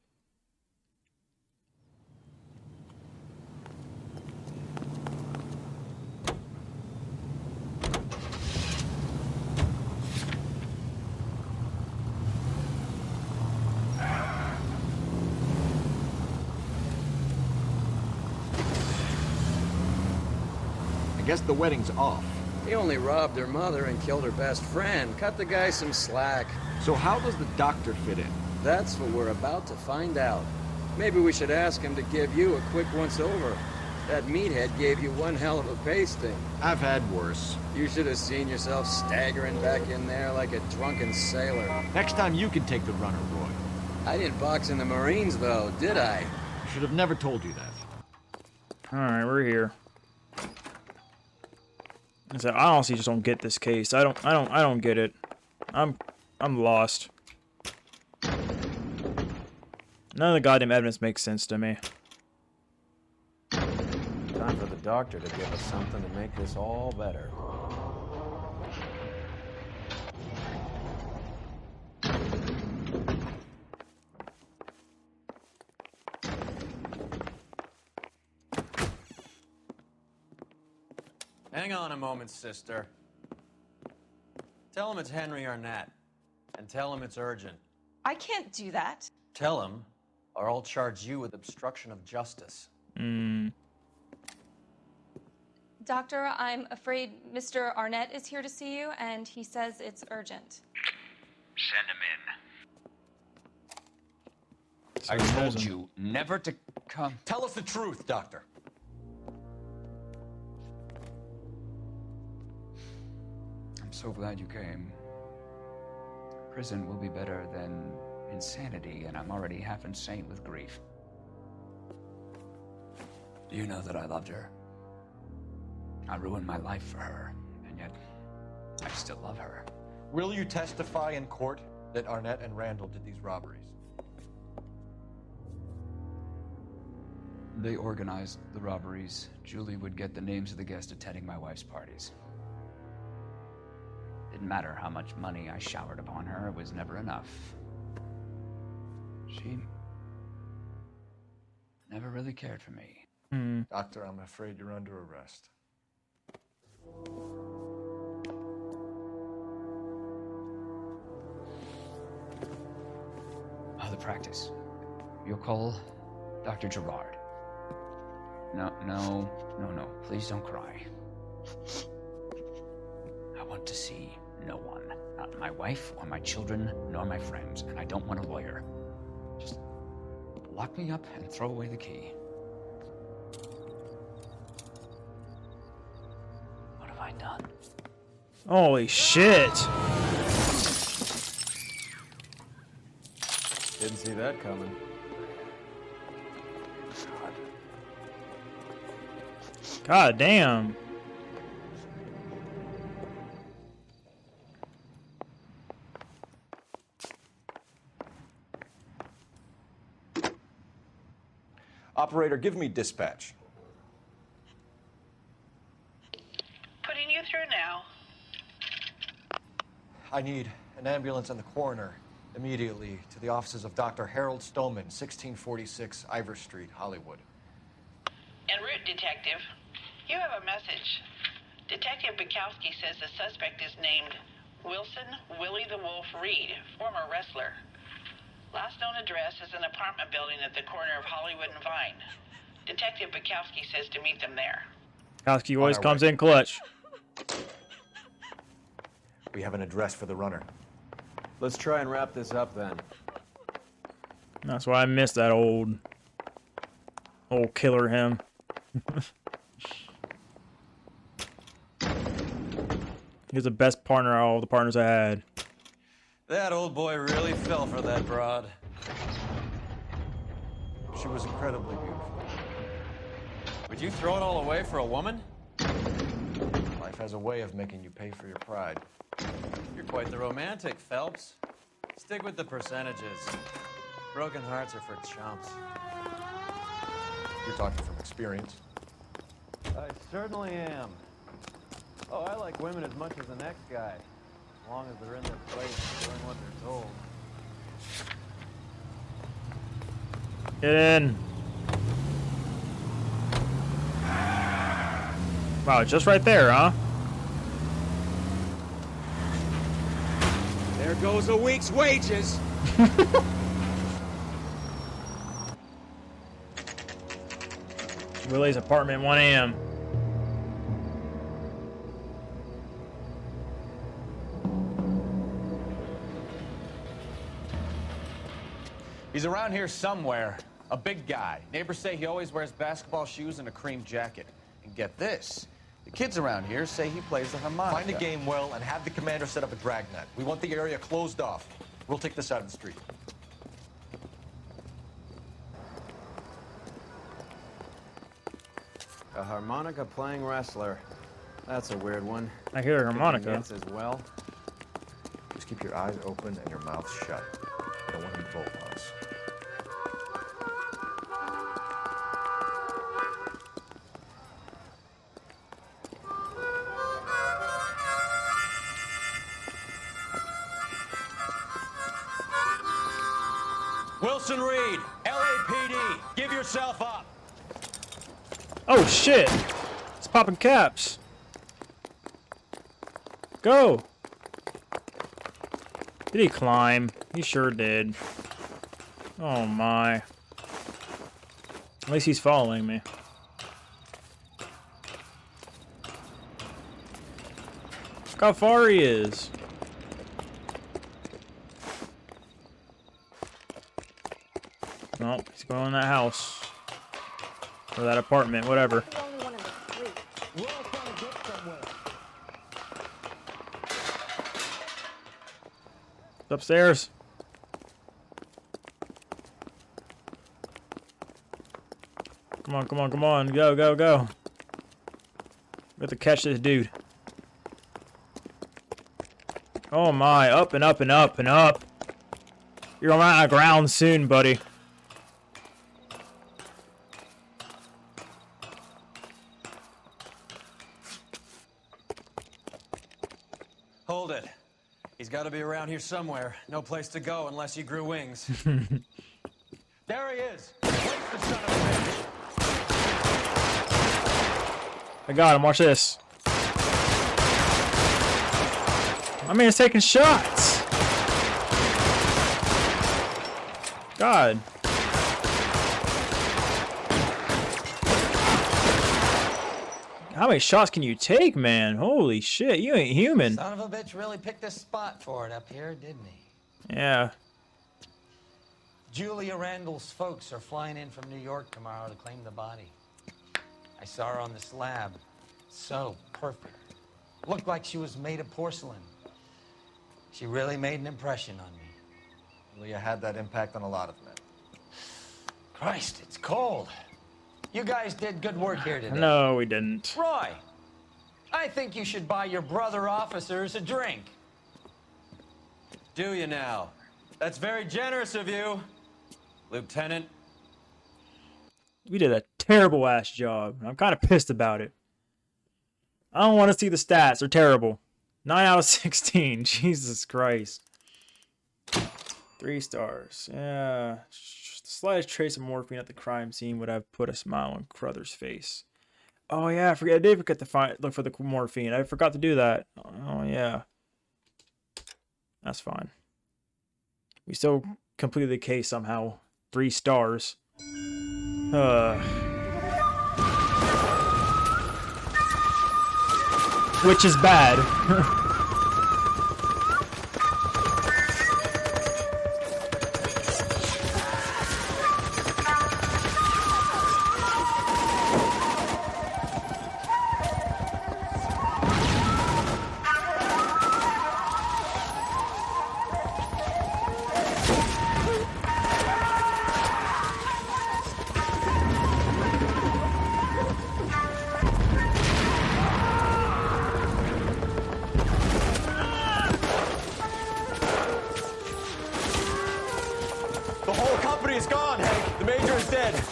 I guess the wedding's off. He only robbed her mother and killed her best friend. Cut the guy some slack. So how does the doctor fit in? That's what we're about to find out. Maybe we should ask him to give you a quick once-over. That meathead gave you one hell of a pasting. I've had worse. You should have seen yourself staggering back in there like a drunken sailor. Next time you can take the runner, Roy. I didn't box in the Marines, though, did I? I should have never told you that. Alright, we're here. So I honestly just don't get this case. I don't get it. I'm lost. None of the goddamn evidence makes sense to me. Time for the doctor to give us something to make this all better. Hang on a moment, sister. Tell him it's Henry Arnett, and tell him it's urgent. I can't do that. Tell him, or I'll charge you with obstruction of justice. Doctor, I'm afraid Mr. Arnett is here to see you, and he says it's urgent. Send him in. I told you never to come. Tell us the truth, Doctor. I'm so glad you came. Prison will be better than insanity, and I'm already half insane with grief. Do you know that I loved her? I ruined my life for her, and yet I still love her. Will you testify in court that Arnett and Randall did these robberies? They organized the robberies. Julie would get the names of the guests attending my wife's parties. Didn't matter how much money I showered upon her, it was never enough. She never really cared for me. Doctor, I'm afraid you're under arrest. The practice. You'll call Dr. Gerard. No. Please don't cry. I want to see no one. Not my wife or my children, nor my friends. And I don't want a lawyer. Just lock me up and throw away the key. What have I done? Holy shit. Didn't see that coming. God damn. Operator, give me dispatch. Putting you through now. I need an ambulance and the coroner immediately to the offices of Dr. Harold Stoneman, 1646 Ivor Street, Hollywood. En route, Detective. You have a message. Detective Bukowski says the suspect is named Wilson Willie the Wolf Reed, former wrestler. Last known address is an apartment building at the corner of Hollywood and Vine. Detective Bukowski says to meet them there. Bukowski always comes in clutch. We have an address for the runner. Let's try and wrap this up then. That's why I miss that old killer him. He's the best partner of all the partners I had. That old boy really fell for that broad. She was incredibly beautiful. Would you throw it all away for a woman? Life has a way of making you pay for your pride. You're quite the romantic, Phelps. Stick with the percentages. Broken hearts are for chumps. You're talking from experience. I certainly am. Oh, I like women as much as the next guy. As long as they're in their place, doing what they're told. Get in. Wow, it's just right there, huh? There goes a week's wages. Willie's apartment, 1 a.m. He's around here somewhere. A big guy. Neighbors say he always wears basketball shoes and a cream jacket. And get this. The kids around here say he plays the harmonica. Find the game well and have the commander set up a dragnet. We want the area closed off. We'll take this out of the street. A harmonica playing wrestler. That's a weird one. I hear a harmonica. Dance as well. Just keep your eyes open and your mouth shut. I don't want him to bolt on us. Wilson Reed, LAPD, give yourself up. Oh shit! It's popping caps. Go! Did he climb? He sure did. Oh my. At least he's following me. Look how far he is. No, he's going in that house. Or that apartment, whatever. upstairs. Come on, come on, come on. Go, go, go. We have to catch this dude. Oh my, up and up and up and up. You're gonna run out of ground soon, buddy. Hold it. He's got to be around here somewhere. No place to go unless he grew wings. There he is. Place the son of a bitch. I got him. Watch this. My man's taking shots. God. How many shots can you take, man? Holy shit, you ain't human. Son of a bitch really picked a spot for it up here, didn't he? Yeah. Julia Randall's folks are flying in from New York tomorrow to claim the body. I saw her on the slab. So perfect. Looked like she was made of porcelain. She really made an impression on me. Julia had that impact on a lot of men. Christ, it's cold. You guys did good work here today. No, we didn't. Roy, I think you should buy your brother officers a drink. Do you now? That's very generous of you, Lieutenant. We did a terrible ass job. I'm kind of pissed about it. I don't want to see the stats. They're terrible. 9 out of 16. Jesus Christ. 3 stars. Yeah. The slightest trace of morphine at the crime scene would have put a smile on Crother's face. Oh yeah, I did forget to look for the morphine. I forgot to do that. Oh yeah. That's fine. We still completed the case somehow. 3 stars. Which is bad.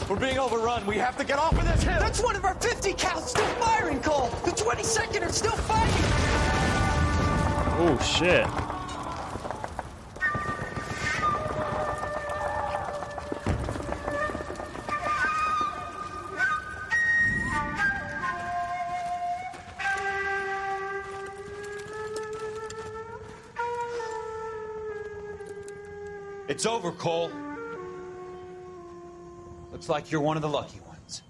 We're being overrun. We have to get off of this hill. That's one of our 50 cals still firing, Cole. The 22nd are still fighting. Oh, shit. It's over, Cole. Looks like you're one of the lucky ones.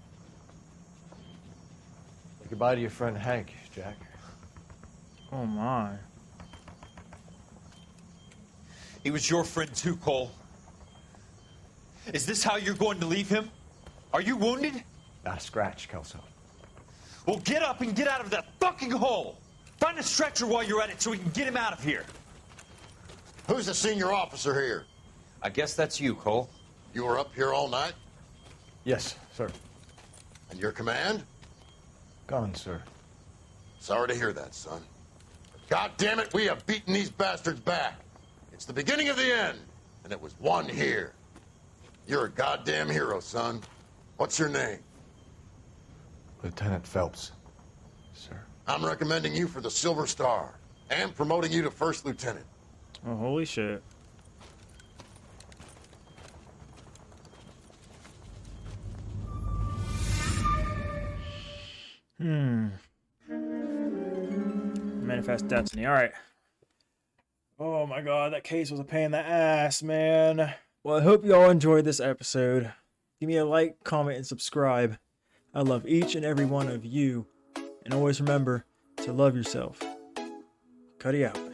Say goodbye to your friend Hank, Jack. Oh my. He was your friend too, Cole. Is this how you're going to leave him? Are you wounded? Not a scratch, Kelso. Well, get up and get out of that fucking hole. Find a stretcher while you're at it so we can get him out of here. Who's the senior officer here? I guess that's you, Cole. You were up here all night? Yes, sir. And your command? Gone, sir. Sorry to hear that, son. God damn it, we have beaten these bastards back. It's the beginning of the end, and it was one here. You're a goddamn hero, son. What's your name? Lieutenant Phelps, sir. I'm recommending you for the Silver Star and promoting you to first lieutenant. Oh, holy shit. Manifest destiny. All right. Oh my god, that case was a pain in the ass, man. Well, I hope you all enjoyed this episode. Give me a like, comment, and subscribe. I love each and every one of you. And always remember to love yourself. Cudi out.